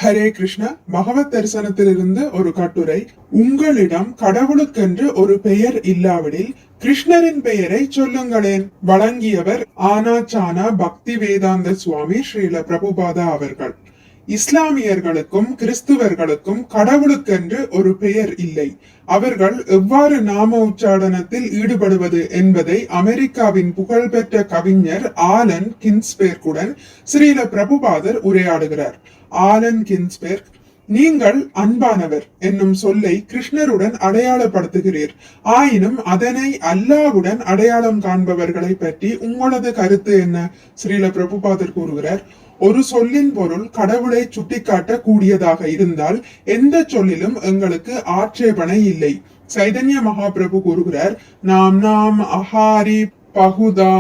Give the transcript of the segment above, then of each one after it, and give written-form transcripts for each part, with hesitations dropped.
ஹரே கிருஷ்ண. பகவத் தரிசனத்திலிருந்து ஒரு கட்டுரை. உங்களிடம் கடவுளுக்கென்று ஒரு பெயர் இல்லாவிடில் கிருஷ்ணரின் பெயரை சொல்லுங்களேன். வழங்கியவர் ஆனாச்சானா பக்தி வேதாந்த சுவாமி ஸ்ரீல பிரபுபாதா அவர்கள். இஸ்லாமியர்களுக்கும் கிறிஸ்துவர்களுக்கும் கடவுளுக்கென்று ஒரு பெயர் இல்லை. அவர்கள் எவ்வாறு நாம உச்சாடனத்தில் ஈடுபடுவது என்பதை அமெரிக்காவின் புகழ்பெற்ற கவிஞர் ஆலன் கின்ஸ்பெர்க்குடன் ஸ்ரீல பிரபுபாதர் உரையாடுகிறார். ஆலன் கின்ஸ்பெர்க், நீங்கள் அன்பானவர் என்னும் சொல்லை கிருஷ்ணருடன் அடையாளப்படுத்துகிறீர். ஆயினும் அதனை அல்லாவுடன் அடையாளம் காண்பவர்களை பற்றி உங்களது கருத்து என்ன? ஸ்ரீல பிரபுபாதர் கூறுகிறார், ஒரு சொல்லின் பொருள் கடவுளை சுட்டிக்காட்ட கூடியதாக இருந்தால் எந்த சொல்லிலும் எங்களுக்கு ஆட்சேபனை இல்லை. சைதன்ய மகாபிரபு கூறுகிறார், நாம் நாம் அஹாரி பகுதா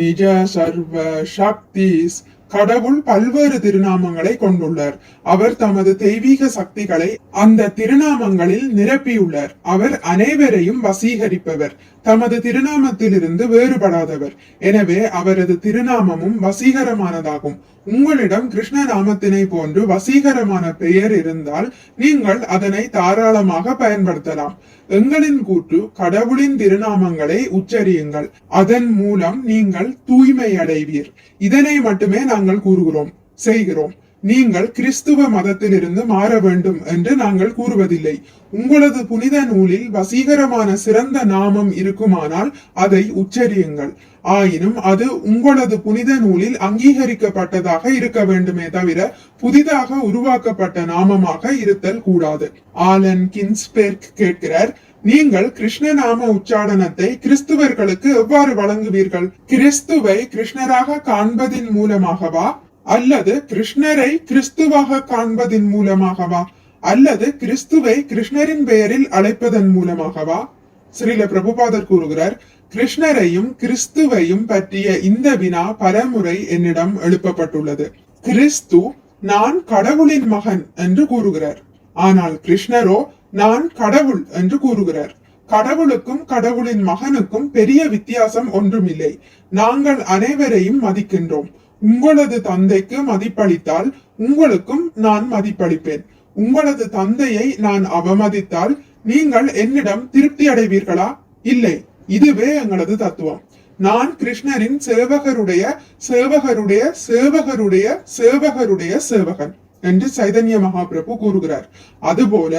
நிஜ சர்வ சக்திஸ். கடவுள் பல்வேறு திருநாமங்களை கொண்டுள்ளார். அவர் தமது தெய்வீக சக்திகளை அந்த திருநாமங்களில் நிரப்பியுள்ளார். அவர் அனைவரையும் வசீகரிப்பவர், தமது திருநாமத்திலிருந்து வேறுபடாதவர். எனவே அவரது திருநாமமும் வசீகரமானதாகும். உங்களிடம் கிருஷ்ண நாமத்தினை போன்று வசீகரமான பெயர் இருந்தால் நீங்கள் அதனை தாராளமாக பயன்படுத்தலாம். எங்களின் கூற்று, கடவுளின் திருநாமங்களை உச்சரியுங்கள், அதன் மூலம் நீங்கள் தூய்மை அடைவீர். இதனை மட்டுமே நாங்கள் கூறுகிறோம், செய்கிறோம். நீங்கள் கிறிஸ்துவ மதத்திலிருந்து மாற வேண்டும் என்று நாங்கள் கூறுவதில்லை. உங்களது புனித நூலில் வசீகரமான சிறந்த நாமம் இருக்குமானால் அதை உச்சரியுங்கள். ஆயினும் அது உங்களது புனித நூலில் அங்கீகரிக்கப்பட்டதாக இருக்க வேண்டுமே தவிர புதிதாக உருவாக்கப்பட்ட நாமமாக இருத்தல் கூடாது. ஆலன் கின்ஸ்பெர்க் கேட்கிறார், நீங்கள் கிருஷ்ண நாம உச்சாடனத்தை கிறிஸ்துவர்களுக்கு எவ்வாறு வழங்குவீர்கள்? கிறிஸ்துவை கிருஷ்ணராக காண்பதின் மூலமாகவா, அல்லது கிருஷ்ணரை கிறிஸ்துவாக காண்பதின் மூலமாகவா, அல்லது கிறிஸ்துவை கிருஷ்ணரின் பெயரில் அழைப்பதன் மூலமாகவா? ஸ்ரீல பிரபுபாதர் கூறுகிறார், கிருஷ்ணரையும் கிறிஸ்துவையும் பற்றிய இந்த வினா பலமுறை என்னிடம் எழுப்பப்பட்டுள்ளது. கிறிஸ்து நான் கடவுளின் மகன் என்று கூறுகிறார், ஆனால் கிருஷ்ணரோ நான் கடவுள் என்று கூறுகிறார். கடவுளுக்கும் கடவுளின் மகனுக்கும் பெரிய வித்தியாசம் ஒன்றுமில்லை. நாங்கள் அனைவரையும் மதிக்கின்றோம். உங்களது தந்தைக்கு மதிப்பளித்தால் உங்களுக்கும் நான் மதிப்பளிப்பேன். உங்களது தந்தையை நான் அவமதித்தால் நீங்கள் என்னிடம் திருப்தி அடைவீர்களா? இல்லை. இதுவே எங்களது தத்துவம். நான் கிருஷ்ணரின் சேவகருடைய சேவகருடைய சேவகருடைய சேவகருடைய சேவகன் என்று சைதன்ய மகாபிரபு கூறுகிறார். அதுபோல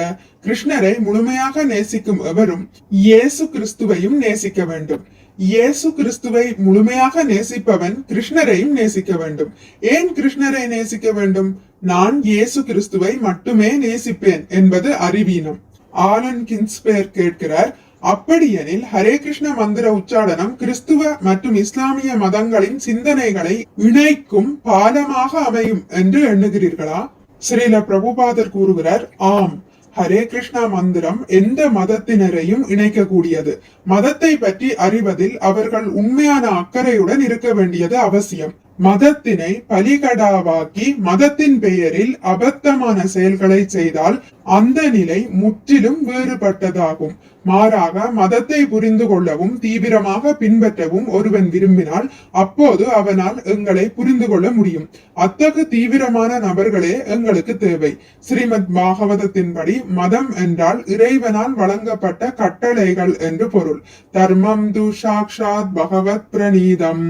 கிருஷ்ணரை முழுமையாக நேசிக்கும் எவரும் இயேசு கிறிஸ்துவையும் நேசிக்க வேண்டும். இயேசு கிறிஸ்துவை முழுமையாக நேசிப்பவன் கிருஷ்ணரையும் நேசிக்க வேண்டும். ஏன் கிருஷ்ணரை நேசிக்க வேண்டும்? நான் இயேசு கிறிஸ்துவை மட்டுமே நேசிப்பேன் என்பது அறிவீனம். ஆலன் கின்ஸ்பெர் கேட்கிறார், அப்படியெனில் ஹரே கிருஷ்ண மந்திர உச்சாடனம் கிறிஸ்துவ மற்றும் இஸ்லாமிய மதங்களின் சிந்தனைகளை இணைக்கும் பாலமாக அமையும் என்று எண்ணுகிறீர்களா? ஸ்ரீல பிரபுபாதர் கூறுகிறார், ஆம். ஹரே கிருஷ்ணா மந்திரம் எந்த மதத்தினரையும் இணைக்கக்கூடியது. மதத்தை பற்றி அறிவதில் அவர்கள் உண்மையான அக்கறையுடன் இருக்க வேண்டியது அவசியம். மதத்தினை பலிகடாவாக்கி மதத்தின் பெயரில் அபத்தமான செயல்களை செய்தால் அந்த நிலை முற்றிலும் வேறுபட்டதாகும். மாறாக மதத்தை புரிந்து கொள்ளவும் தீவிரமாக பின்பற்றவும் ஒருவன் விரும்பினால் அப்போது அவனால் எங்களை புரிந்து கொள்ள முடியும். அத்தகு தீவிரமான நபர்களே எங்களுக்கு தேவை. ஸ்ரீமத் பாகவதத்தின்படி மதம் என்றால் இறைவனால் வழங்கப்பட்ட கட்டளைகள் என்று பொருள். தர்மம் து சாக்ஷாத் பகவத் பிரணீதம்.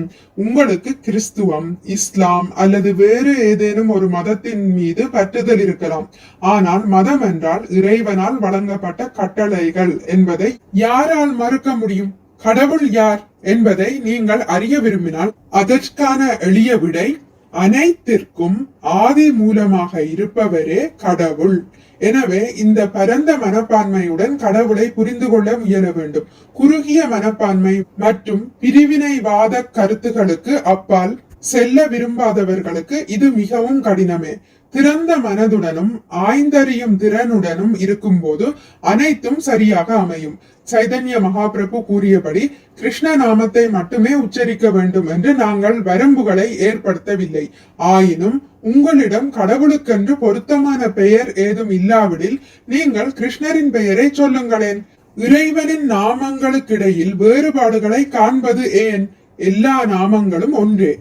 உங்களுக்கு கிறிஸ்துவம், இஸ்லாம் அல்லது வேறு ஏதேனும் ஒரு மதத்தின் மீது பற்றுதல் இருக்கலாம். ஆனால் மதம் என்றால் இறைவனால் வழங்கப்பட்ட கட்டளைகள் என்பதை யாரால் மறுக்க முடியும்? கடவுள் யார் என்பதை நீங்கள் அறிய விரும்பினால் அதற்கான எளிய விடை, அனைத்திற்கும் ஆதி மூலமாக இருப்பவரே கடவுள். எனவே இந்த பரந்த மனப்பான்மையுடன் கடவுளை புரிந்து கொள்ள முயல வேண்டும். குறுகிய மனப்பான்மை மற்றும் பிரிவினைவாத கருத்துகளுக்கு அப்பால் செல்ல விரும்பாதவர்களுக்கு இது மிகவும் கடினமே. திறந்த மனதுடனும் ஆய்ந்தறியும் திறனுடனும் இருக்கும் போது அனைத்தும் சரியாக அமையும். சைதன்ய மகாபிரபு கூறியபடி கிருஷ்ண நாமத்தை மட்டுமே உச்சரிக்க வேண்டும் என்று நாங்கள் வரம்புகளை ஏற்படுத்தவில்லை. ஆயினும் உங்களிடம் கடவுளுக்கென்று பொருத்தமான பெயர் ஏதும் இல்லாவிடில் நீங்கள் கிருஷ்ணரின் பெயரை சொல்லுங்களேன். இறைவனின் நாமங்களுக்கிடையில் வேறுபாடுகளை காண்பது ஏன்? எல்லா நாமங்களும் ஒன்றே.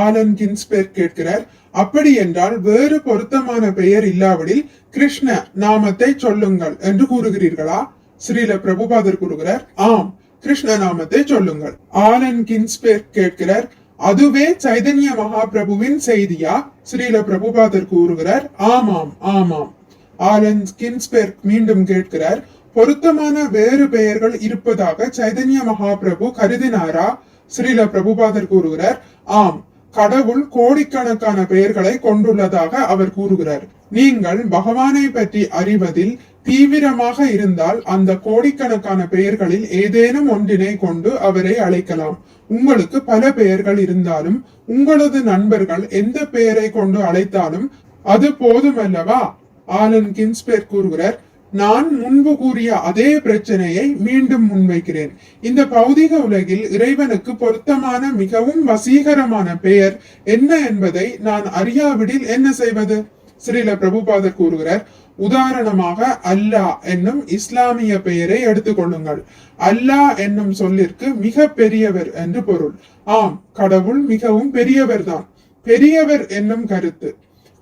ஆலன் கின்ஸ்பெர்க் கேட்கிறார், அப்படி என்றால் வேறு பொருத்தமான பெயர் இல்லாவிடில் கிருஷ்ண நாமத்தை சொல்லுங்கள் என்று கூறுகிறீர்களா? ஸ்ரீல பிரபுபாதர் கூறுகிறார், ஆம், கிருஷ்ண நாமத்தை சொல்லுங்கள். ஆலன் கின்ஸ்பெர்க் கேட்கிறார், அதுவே சைதன்ய மகாபிரபுவின் செய்தியா? ஸ்ரீல பிரபுபாதர் கூறுகிறார், ஆமாம் ஆமாம். ஆலன் கின்ஸ்பெர்க் மீண்டும் கேட்கிறார், பொருத்தமான வேறு பெயர்கள் இருப்பதாக சைதன்ய மகாபிரபு கருதினாரா? ஸ்ரீல பிரபுபாதர் கூறுகிறார், ஆம், கடவுள் கோடிக்கணக்கான பெயர்களை கொண்டுள்ளதாக அவர் கூறுகிறார். நீங்கள் பகவானை பற்றி அறிவதில் தீவிரமாக இருந்தால் அந்த கோடிக்கணக்கான பெயர்களில் ஏதேனும் ஒன்றினை கொண்டு அவரை அழைக்கலாம். உங்களுக்கு பல பெயர்கள் இருந்தாலும் உங்களது நண்பர்கள் எந்த பெயரை கொண்டு அழைத்தாலும் அது போதுமல்லவா? ஆலன் கின்ஸ்பெர்க் கூறுகிறார், நான் முன்பு கூறிய அதே பிரச்சனையை மீண்டும் முன்வைக்கிறேன். இந்த பௌதிக உலகில் இறைவனுக்கு பொருத்தமான மிகவும் வசீகரமான பெயர் என்ன என்பதை நான் அறியாவிடில் என்ன செய்வது? ஸ்ரீல பிரபுபாதர் கூறுகிறார், உதாரணமாக அல்லாஹ் என்னும் இஸ்லாமிய பெயரை எடுத்துக்கொள்ளுங்கள். அல்லாஹ் என்னும் சொல்லிற்கு மிக பெரியவர் என்று பொருள். ஆம், கடவுள் மிகவும் பெரியவர் தான். பெரியவர் என்னும் கருத்து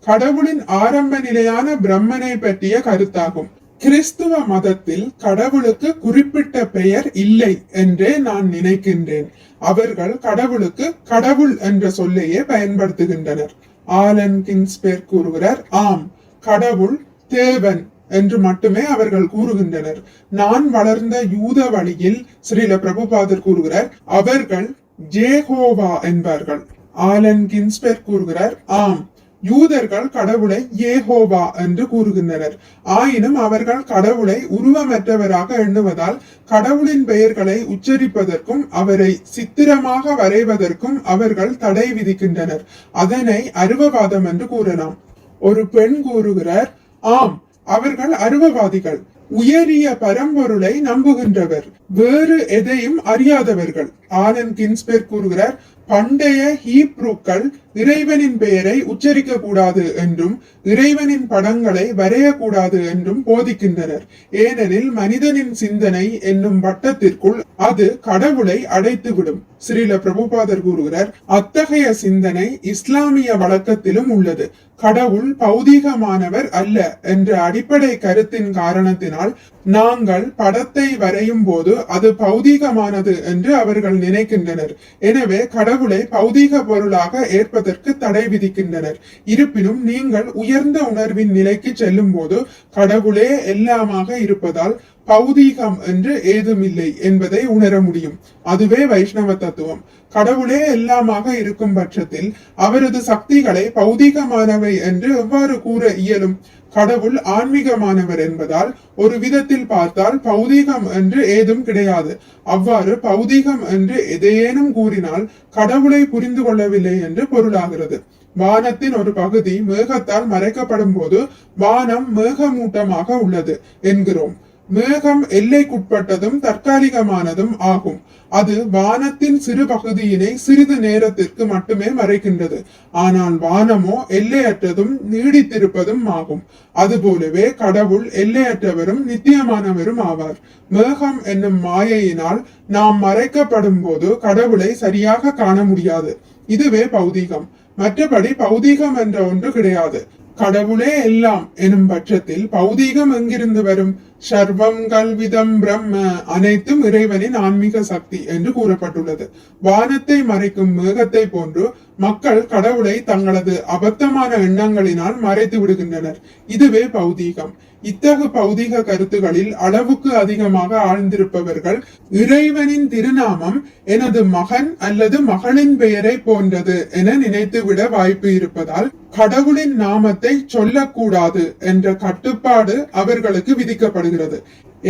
கடவுளின் ஆரம்ப நிலையான பிரம்மனை பற்றிய கருத்தாகும். கிறிஸ்துவ மதத்தில் கடவுளுக்கு குறிப்பிட்ட பெயர் இல்லை என்றே நான் நினைக்கின்றேன். அவர்கள் கடவுளுக்கு கடவுள் என்ற சொல்லையே பயன்படுத்துகின்றனர். ஆலன் கின்ஸ்பெர்க் கூறுகிறார், ஆம், கடவுள் தேவன் என்று மட்டுமே அவர்கள் கூறுகின்றனர். நான் வளர்ந்த யூத வழியில் ஸ்ரீல பிரபுபாதர் கூறுகிறார், அவர்கள் ஜேஹோவா என்பார்கள். ஆலன் கின்ஸ்பெர்க் கூறுகிறார், ஆம், யூதர்கள் கடவுளை யேகோவா என்று கூறுகின்றனர். ஆயினும் அவர்கள் கடவுளை உருவமற்றவராக எண்ணுவதால் கடவுளின் பெயர்களை உச்சரிப்பதற்கும் அவரை சித்திரமாக வரைவதற்கும் அவர்கள் தடை விதிக்கின்றனர். அதனை அருவவாதம் என்று கூறலாம். ஒரு பெண் கூறுகிறார், ஆம், அவர்கள் அருவவாதிகள். உயரிய பரம்பொருளை நம்புகின்றவர், வேறு எதையும் அறியாதவர்கள். ஆலன் கின்ஸ்பெர்க் கூறுகிறார், பண்டைய ஹீப்ரூக்கள் இறைவனின் பெயரை உச்சரிக்க கூடாது என்றும் இறைவனின் படங்களை வரையக்கூடாது என்றும் போதிக்கின்றனர். ஏனெனில் மனிதனின் சிந்தனை என்னும் வட்டத்திற்குள் அது கடவுளை அடைத்துவிடும். ஸ்ரீல பிரபுபாதர் கூறுகிறார், அத்தகைய சிந்தனை இஸ்லாமிய வழக்கத்திலும் உள்ளது. கடவுள் பௌதீகமானவர் அல்ல என்ற அடிப்படை கருத்தின் காரணத்தினால் நாங்கள் படத்தை வரையும் போது அது பௌதீகமானது என்று அவர்கள் நினைக்கின்றனர். எனவே கடவுளை பௌதீக பொருளாக ஏற்பதற்கு தடை விதிக்கின்றனர். இருப்பினும் நீங்கள் உயர்ந்த உணர்வின் நிலைக்கு செல்லும் போது கடவுளே எல்லாமாக இருப்பதால் பௌதீகம் என்று ஏதுமில்லை என்பதை உணர முடியும். அதுவே வைஷ்ணவ தத்துவம். கடவுளே எல்லாமாக இருக்கும் பட்சத்தில் அவரது சக்திகளை பௌதீகமானவை என்று எவ்வாறு கூற இயலும்? கடவுள் ஆன்மீகமானவர் என்பதால் ஒரு விதத்தில் பார்த்தால் பௌதீகம் என்று ஏதும் கிடையாது. அவ்வாறு பௌதீகம் என்று எதையேனும் கூறினால் கடவுளை புரிந்து கொள்ளவில்லை என்று பொருளாகிறது. வானத்தின் ஒரு பகுதி மேகத்தால் மறைக்கப்படும் போது வானம் மேகமூட்டமாக உள்ளது என்கிறோம். மேகம் எல்லைக்குட்பட்டதும் தற்காலிகமானதும் ஆகும். அது வானத்தின் சிறு பகுதியினை சிறிது நேரத்திற்கு மட்டுமே மறைக்கின்றது. ஆனால் வானமோ எல்லையற்றதும் நீடித்திருப்பதும் ஆகும். அதுபோலவே கடவுள் எல்லையற்றவரும் நித்தியமானவரும் ஆவார். மேகம் என்னும் மாயையினால் நாம் மறைக்கப்படும் போது கடவுளை சரியாக காண முடியாது. இதுவே பௌதீகம். மற்றபடி பௌதீகம் என்ற ஒன்று கிடையாது. கடவுளே எல்லாம் எனும் பட்சத்தில் பௌதீகம் எங்கிருந்து வரும்? சர்வம் கல்விதம் பிரம்ம, அனைத்தும் இறைவனின் ஆன்மீக சக்தி என்று கூறப்பட்டுள்ளது. வானத்தை மறைக்கும் மேகத்தை போன்று மக்கள் கடவுளை தங்களது அபத்தமான எண்ணங்களினால் மறைத்து விடுகின்றனர். இதுவே பௌதீகம். இத்தகு பௌதீக கருத்துகளில் அளவுக்கு அதிகமாக ஆழ்ந்திருப்பவர்கள் இறைவனின் திருநாமம் எனது மகன் அல்லது மகளின் பெயரை போன்றது என நினைத்துவிட வாய்ப்பு இருப்பதால் கடவுளின் நாமத்தை சொல்லக்கூடாது என்ற கட்டுப்பாடு அவர்களுக்கு விதிக்கப்படுகிறது.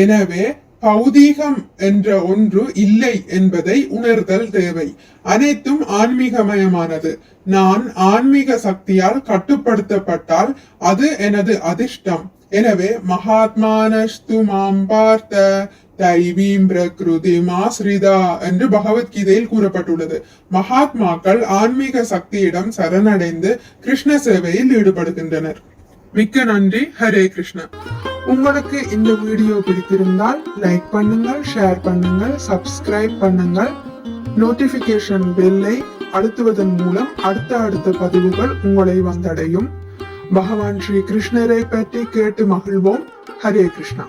எனவே பௌதீகம் என்ற ஒன்று இல்லை என்பதை உணர்தல் தேவை. அனைத்தும் ஆன்மீகமயமானது. நான் ஆன்மீக சக்தியால் கட்டுப்படுத்தப்பட்டால் அது எனது அதிர்ஷ்டம். எனவே மகாத்மானஸ்து மாம் பார்த்த தைவீம் பிரகிருதிமாஸ்ரிதா என்று பகவத்கீதையில் கூறப்பட்டுள்ளது. மகாத்மாக்கள் ஆன்மீக சக்தியிடம் சரணடைந்து கிருஷ்ண சேவையில் ஈடுபடுகின்றனர். மிக்க நன்றி. ஹரே கிருஷ்ணா. உங்களுக்கு இந்த வீடியோ பிடித்திருந்தால் லைக் பண்ணுங்கள், ஷேர் பண்ணுங்கள், சப்ஸ்கிரைப் பண்ணுங்கள், நோட்டிபிகேஷன் பெல்லை அழுத்துவதன் மூலம் அடுத்த பதிவுகள் உங்களை வந்தடையும். பகவான் ஸ்ரீ கிருஷ்ணரை பற்றி கேட்டு மகிழ்வோம். ஹரே கிருஷ்ணா.